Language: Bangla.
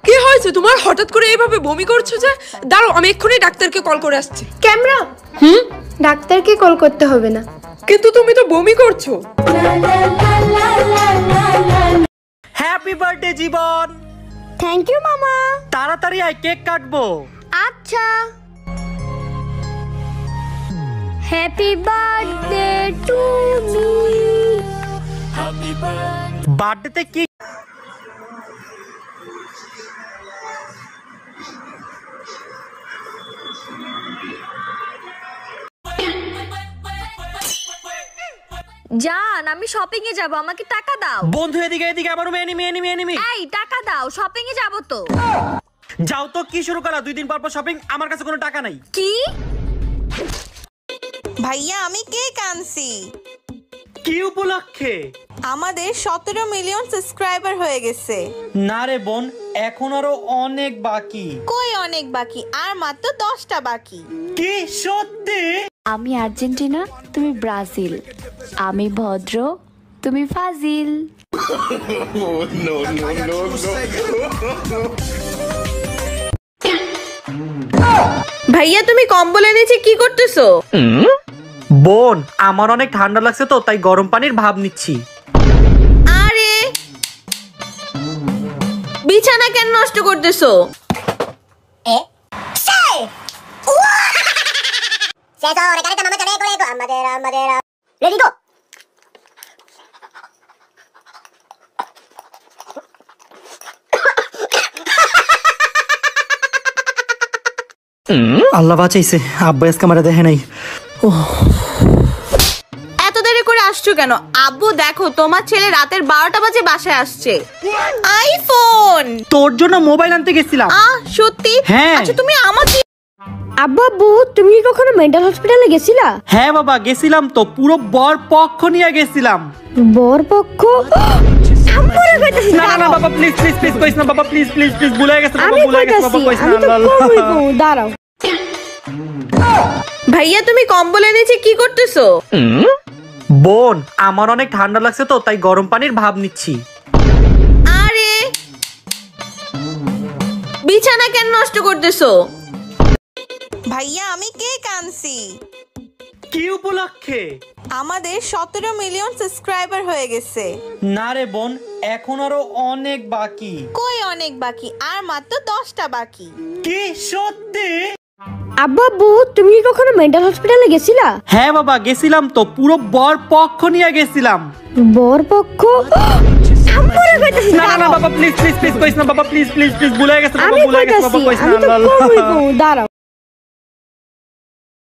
কি হয়েছে তোমার? হঠাৎ করে এইভাবে বমি করছো যে? দাঁড়াও, আমি এক্ষুনি ডাক্তারকে কল করে আসছি। ক্যামেরা। ডাক্তারকে কল করতে হবে না। কিন্তু তুমি তো বমি করছো। Happy birthday Jiban. Thank you মামা। তাড়াতাড়ি আয়, কেক কাটবো। আচ্ছা। Happy birthday to me. বার্থডেতে কি? জান, আমি শপিং এ যাব, আমাকে টাকা দাও। বন্ধু এদিকে এদিকে, আমার এনিমি। এই টাকা দাও, শপিং এ যাব তো। যাও তো, কি শুরু করা? 2 দিন পর পর শপিং? আমার কাছে কোনো টাকা নাই। কি? ভাইয়া আমি কেক আনছি। কি উপলক্ষে? আমাদের 17 মিলিয়ন সাবস্ক্রাইবার হয়ে গেছে। না রে বোন, এখন আরো অনেক বাকি। কই অনেক বাকি? আর মাত্র 10টা বাকি। কি সত্যি? আমি আর্জেন্টিনা, তুমি ব্রাজিল। আমি ভদ্র, তুমি ফাজিল। ভাইয়া তুমি কম্বল এনেছে, কি করতেছো? বোন, আমার অনেক ঠান্ডা লাগছে তো, তাই গরম পানির ভাব নিচ্ছি। আরে বিছানা কেন নষ্ট করতেছো? আল্লাহ বাঁচাইছে, আব্বা আজকে আমার দেখে নাই। এত দেরি করে আসছো কেন? আব্বু দেখো, তোমার ছেলে রাতের 12টা বাজে বাসায় আসছে। আইফোন। তোর জন্য মোবাইল আনতে গেছিলাম। সত্যি? হ্যাঁ। আচ্ছা তুমি আমাকে। আব্বু আব্বু, তুমি কি কখনো মেন্টাল হসপিটালে গেছিলা? হ্যাঁ বাবা, গেছিলাম তো, পুরো বর পক্ষ নিয়ে গেছিলাম। বরপক্ষ? না না না বাবা, প্লিজ প্লিজ প্লিজ কইস না বাবা, প্লিজ প্লিজ প্লিজ, ভুলে গেছে বাবা, আমি ভুলে গেছে বাবা, কইস না। দাঁড়াও। ভাইয়া তুমি কম্বল এনেছে, কি করতেছো? বোন, আমার অনেক ঠান্ডা লাগছে তো, তাই গরম পানির ভাব নিচ্ছি। আরে বিছানা কেন নষ্ট করতেছো? ভাইয়া আমি কেক আনছি। কি উপলক্ষে? আমাদের 17 মিলিয়ন সাবস্ক্রাইবার হয়ে গেছে। না রে বোন, এখন আরো অনেক বাকি। কই অনেক বাকি? আর মাত্র 10টা বাকি। কি সত্যি? আব্বু আব্বু, তুমি কি কখনো মেন্টাল হসপিটালে গেছিলা? হ্যাঁ বাবা, গেছিলাম তো, পুরো বর পক্ষ নিয়ে গেছিলাম। বরপক্ষ? না না না বাবা, প্লিজ প্লিজ প্লিজ কইস না বাবা, প্লিজ প্লিজ প্লিজ, ভুলে গেছে বাবা, ভুলে গেছে বাবা, কইস না। দাঁড়াও।